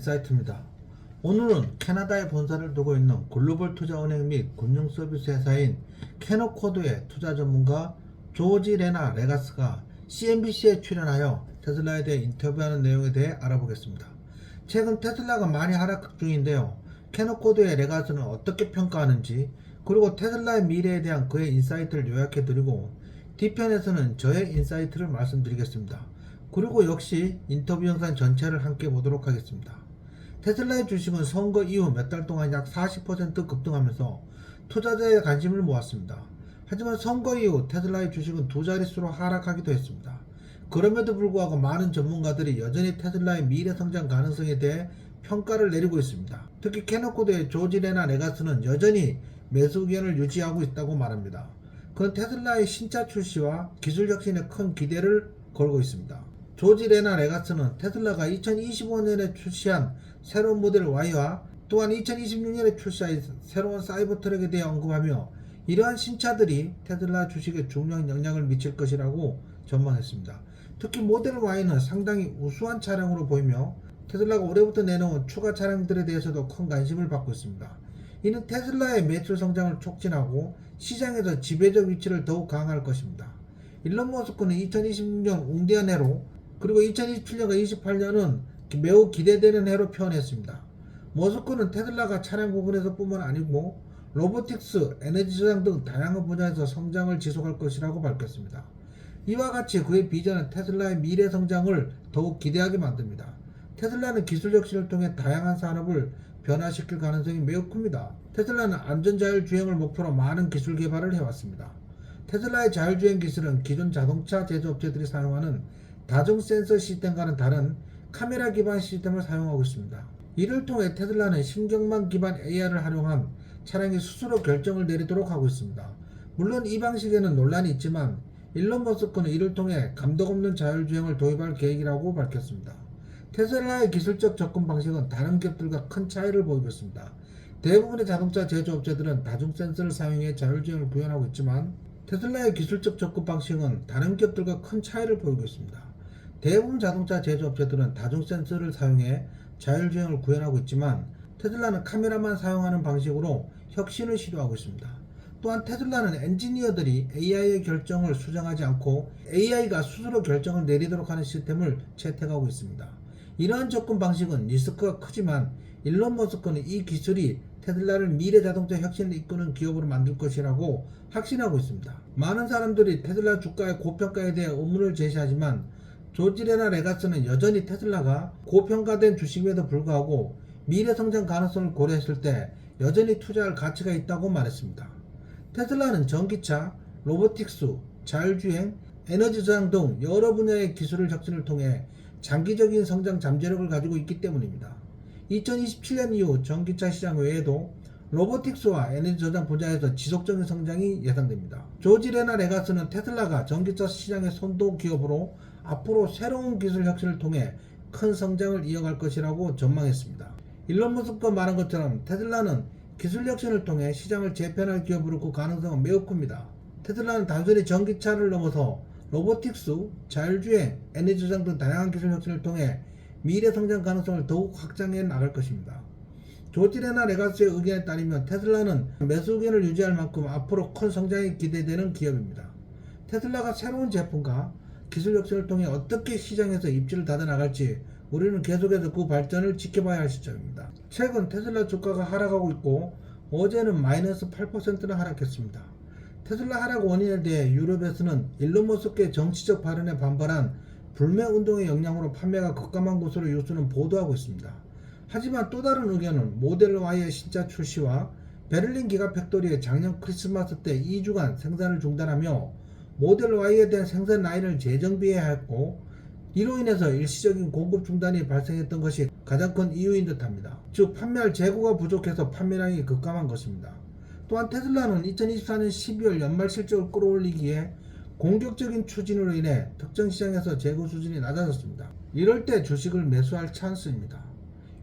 인사이트입니다. 오늘은 캐나다에 본사를 두고 있는 글로벌 투자은행 및 금융서비스 회사인 캐너코드의 투자 전문가 조지 레나 레가스가 CNBC에 출연하여 테슬라에 대해 인터뷰하는 내용에 대해 알아보겠습니다. 최근 테슬라가 많이 하락 중인데요. 캐너코드의 레가스는 어떻게 평가하는지, 그리고 테슬라의 미래에 대한 그의 인사이트를 요약해드리고, 뒤편에서는 저의 인사이트를 말씀드리겠습니다. 그리고 역시 인터뷰 영상 전체를 함께 보도록 하겠습니다. 테슬라의 주식은 선거 이후 몇 달 동안 약 40% 급등하면서 투자자의 관심을 모았습니다. 하지만 선거 이후 테슬라의 주식은 두 자릿수로 하락하기도 했습니다. 그럼에도 불구하고 많은 전문가들이 여전히 테슬라의 미래 성장 가능성에 대해 평가를 내리고 있습니다. 특히 캐너코드의 조지 레나 레가스는 여전히 매수 의견을 유지하고 있다고 말합니다. 그는 테슬라의 신차 출시와 기술 혁신에 큰 기대를 걸고 있습니다. 조지 레나 레가스는 테슬라가 2025년에 출시한 새로운 모델 Y와 또한 2026년에 출시할 새로운 사이버 트럭에 대해 언급하며, 이러한 신차들이 테슬라 주식에 중요한 영향을 미칠 것이라고 전망했습니다. 특히 모델 Y는 상당히 우수한 차량으로 보이며 테슬라가 올해부터 내놓은 추가 차량들에 대해서도 큰 관심을 받고 있습니다. 이는 테슬라의 매출 성장을 촉진하고 시장에서 지배적 위치를 더욱 강화할 것입니다. 일론 머스크는 2026년 웅대한 해로, 그리고 2027년과 28년은 매우 기대되는 해로 표현했습니다. 머스크는 테슬라가 차량 부분에서 뿐만 아니고 로보틱스, 에너지 저장 등 다양한 분야에서 성장을 지속할 것이라고 밝혔습니다. 이와 같이 그의 비전은 테슬라의 미래 성장을 더욱 기대하게 만듭니다. 테슬라는 기술 혁신을 통해 다양한 산업을 변화시킬 가능성이 매우 큽니다. 테슬라는 안전자율주행을 목표로 많은 기술 개발을 해왔습니다. 테슬라의 자율주행 기술은 기존 자동차 제조업체들이 사용하는 다중 센서 시스템과는 다른 카메라 기반 시스템을 사용하고 있습니다. 이를 통해 테슬라는 신경망 기반 AR을 활용한 차량이 스스로 결정을 내리도록 하고 있습니다. 물론 이 방식에는 논란이 있지만 일론 머스크는 이를 통해 감독 없는 자율주행을 도입할 계획이라고 밝혔습니다. 테슬라의 기술적 접근 방식은 다른 기업들과 큰 차이를 보이고 있습니다. 대부분의 자동차 제조업체들은 다중 센서를 사용해 자율주행을 구현하고 있지만 테슬라의 기술적 접근 방식은 다른 기업들과 큰 차이를 보이고 있습니다. 대부분 자동차 제조업체들은 다중 센서를 사용해 자율주행을 구현하고 있지만 테슬라는 카메라만 사용하는 방식으로 혁신을 시도하고 있습니다. 또한 테슬라는 엔지니어들이 AI의 결정을 수정하지 않고 AI가 스스로 결정을 내리도록 하는 시스템을 채택하고 있습니다. 이러한 접근 방식은 리스크가 크지만 일론 머스크는 이 기술이 테슬라를 미래 자동차 혁신을 이끄는 기업으로 만들 것이라고 확신하고 있습니다. 많은 사람들이 테슬라 주가의 고평가에 대해 의문을 제시하지만 조지 레나 레가스는 여전히 테슬라가 고평가된 주식임에도 불구하고 미래 성장 가능성을 고려했을 때 여전히 투자할 가치가 있다고 말했습니다. 테슬라는 전기차, 로보틱스, 자율주행, 에너지 저장 등 여러 분야의 기술을 혁신을 통해 장기적인 성장 잠재력을 가지고 있기 때문입니다. 2027년 이후 전기차 시장 외에도 로보틱스와 에너지 저장 분야에서 지속적인 성장이 예상됩니다. 조지 레나 레가스는 테슬라가 전기차 시장의 선도 기업으로 앞으로 새로운 기술 혁신을 통해 큰 성장을 이어갈 것이라고 전망했습니다. 일론 머스크가 말한 것처럼 테슬라는 기술 혁신을 통해 시장을 재편할 기업으로 그 가능성은 매우 큽니다. 테슬라는 단순히 전기차를 넘어서 로보틱스, 자율주행, 에너지 저장 등 다양한 기술 혁신을 통해 미래 성장 가능성을 더욱 확장해 나갈 것입니다. 조지 레나 레가스의 의견에 따르면 테슬라는 매수 의견을 유지할 만큼 앞으로 큰 성장이 기대되는 기업입니다. 테슬라가 새로운 제품과 기술 혁신을 통해 어떻게 시장에서 입지를 닫아나갈지 우리는 계속해서 그 발전을 지켜봐야 할 시점입니다. 최근 테슬라 주가가 하락하고 있고 어제는 마이너스 8%나 하락했습니다. 테슬라 하락 원인에 대해 유럽에서는 일론 머스크의 정치적 발언에 반발한 불매운동의 영향으로 판매가 급감한 것으로 뉴스는 보도하고 있습니다. 하지만 또 다른 의견은 모델 Y의 신차 출시와 베를린 기가팩토리의 작년 크리스마스 때 2주간 생산을 중단하며 모델 Y에 대한 생산 라인을 재정비해야 했고, 이로 인해서 일시적인 공급 중단이 발생했던 것이 가장 큰 이유인 듯합니다. 즉 판매할 재고가 부족해서 판매량이 급감한 것입니다. 또한 테슬라는 2024년 12월 연말 실적을 끌어올리기에 공격적인 추진으로 인해 특정 시장에서 재고 수준이 낮아졌습니다. 이럴 때 주식을 매수할 찬스입니다.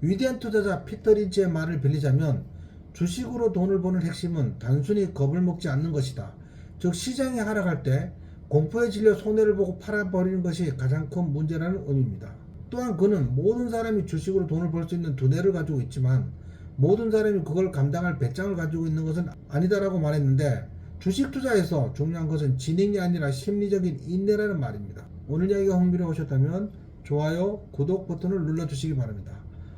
위대한 투자자 피터 린치의 말을 빌리자면 주식으로 돈을 버는 핵심은 단순히 겁을 먹지 않는 것이다. 즉 시장이 하락할 때 공포에 질려 손해를 보고 팔아버리는 것이 가장 큰 문제라는 의미입니다. 또한 그는 모든 사람이 주식으로 돈을 벌 수 있는 두뇌를 가지고 있지만 모든 사람이 그걸 감당할 배짱을 가지고 있는 것은 아니다라고 말했는데, 주식 투자에서 중요한 것은 지능이 아니라 심리적인 인내라는 말입니다. 오늘 이야기가 흥미로우셨다면 좋아요, 구독 버튼을 눌러주시기 바랍니다.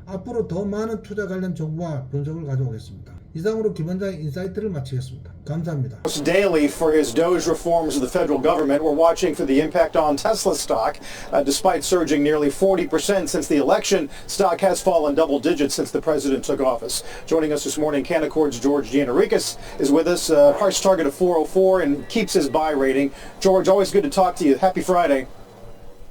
앞으로 더 많은 투자 관련 정보와 분석을 가져오겠습니다. 이상으로 김원장의 인사이트를 마치겠습니다. 감사합니다. Daily for his DOGE reforms of the federal government. We're watching for the impact on Tesla stock. Despite surging nearly 40% since the election, stock has fallen double digits since the president took office. Joining us this morning, Canaccord's George Gianarikas is with us. Price target of 404 and keeps his buy rating. George, always good to talk to you. Happy Friday.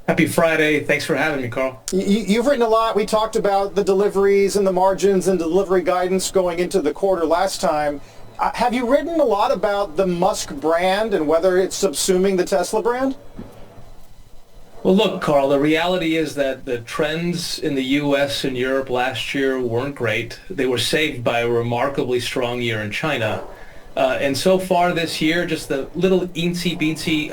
Happy Friday. Thanks for having me, Carl. You've written a lot. We talked about the deliveries and the margins and delivery guidance going into the quarter last time. Have you written a lot about the Musk brand and whether it's subsuming the Tesla brand? Well, look, Carl, the reality is that the trends in the U.S. and Europe last year weren't great. They were saved by a remarkably strong year in China. And so far this year, just the little eensy-beensy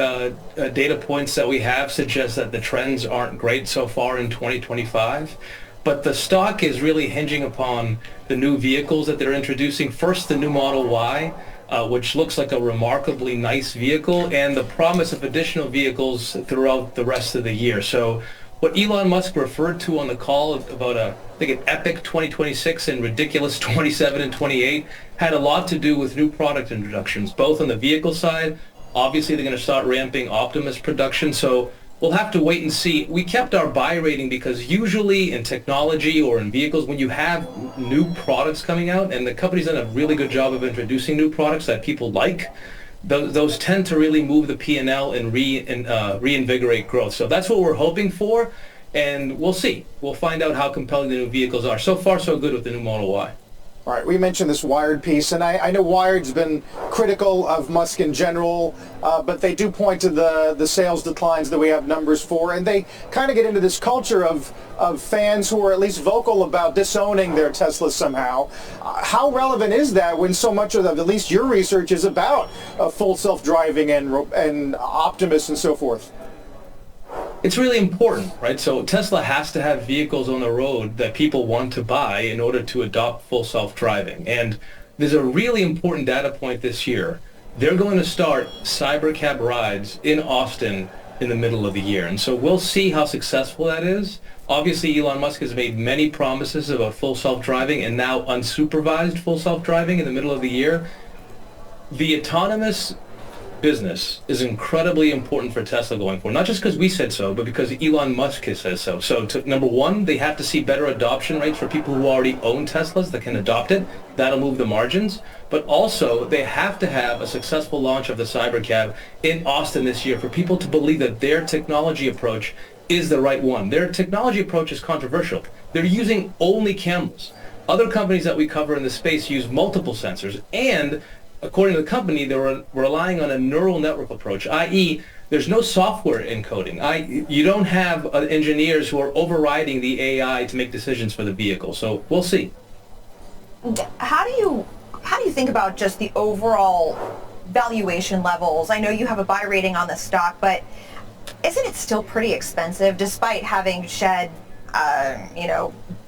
data points that we have suggest that the trends aren't great so far in 2025. But the stock is really hinging upon the new vehicles that they're introducing. First, the new Model Y, which looks like a remarkably nice vehicle, and the promise of additional vehicles throughout the rest of the year. So what Elon Musk referred to on the call about I think an epic 2026 and ridiculous 27 and 28 had a lot to do with new product introductions, both on the vehicle side. Obviously, they're going to start ramping Optimus production, so we'll have to wait and see. We kept our buy rating because usually in technology or in vehicles, when you have new products coming out, and the company's done a really good job of introducing new products that people like, those tend to really move the P&L and reinvigorate growth. So that's what we're hoping for, and we'll see. We'll find out how compelling the new vehicles are. So far, so good with the new Model Y. All right, we mentioned this Wired piece, and I know Wired's been critical of Musk in general, but they do point to the sales declines that we have numbers for, and they kind of get into this culture of fans who are at least vocal about disowning their Tesla somehow. How relevant is that when so much of at least your research is about full self-driving and Optimus and so forth? It's really important, right? So Tesla has to have vehicles on the road that people want to buy in order to adopt full self-driving. And there's a really important data point this year. They're going to start Cybercab rides in Austin in the middle of the year. And so we'll see how successful that is. Obviously, Elon Musk has made many promises about full self-driving and now unsupervised full self-driving in the middle of the year. The autonomous business is incredibly important for Tesla going forward, not just because we said so, but because Elon Musk has said so. So number one, they have to see better adoption rates for people who already own Teslas that can adopt it. That'll move the margins. But also, they have to have a successful launch of the Cybercab in Austin this year for people to believe that their technology approach is the right one. Their technology approach is controversial. They're using only cameras. Other companies that we cover in the space use multiple sensors, and according to the company, they were relying on a neural network approach, i.e., there's no software encoding. You don't have engineers who are overriding the AI to make decisions for the vehicle. So we'll see. How do you think about just the overall valuation levels? I know you have a buy rating on the stock, but isn't it still pretty expensive despite having shed,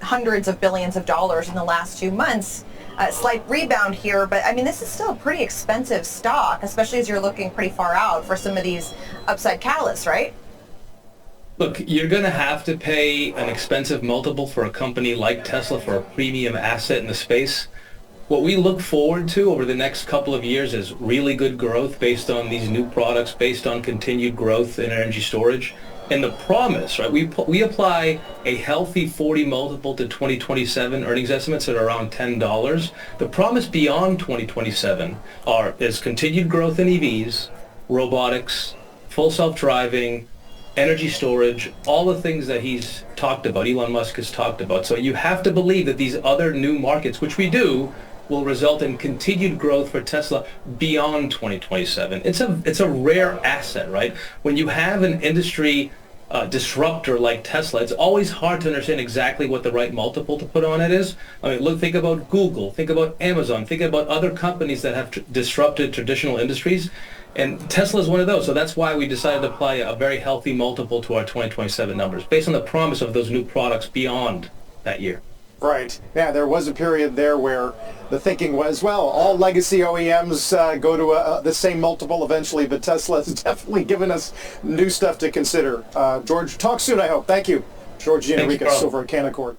hundreds of billions of dollars in the last 2 months? A slight rebound here, but I mean, this is still a pretty expensive stock, especially as you're looking pretty far out for some of these upside catalysts, right? Look, you're going to have to pay an expensive multiple for a company like Tesla for a premium asset in the space. What we look forward to over the next couple of years is really good growth based on these new products, based on continued growth in energy storage. And the promise, right, we apply a healthy 40 multiple to 2027 earnings estimates at around $10. The promise beyond 2027 is continued growth in EVs, robotics, full self-driving, energy storage, all the things that he's talked about, Elon Musk has talked about. So you have to believe that these other new markets, which we do, will result in continued growth for Tesla beyond 2027. It's a rare asset, right? When you have an industry disruptor like Tesla, it's always hard to understand exactly what the right multiple to put on it is. I mean, think about Google, think about Amazon, think about other companies that have disrupted traditional industries. And Tesla is one of those. So that's why we decided to apply a very healthy multiple to our 2027 numbers based on the promise of those new products beyond that year. Right. Yeah, there was a period there where the thinking was, well, all legacy OEMs go to the same multiple eventually, but Tesla has definitely given us new stuff to consider. George, talk soon, I hope. Thank you. George Thanks, Gianrico Carl. over at Canaccord.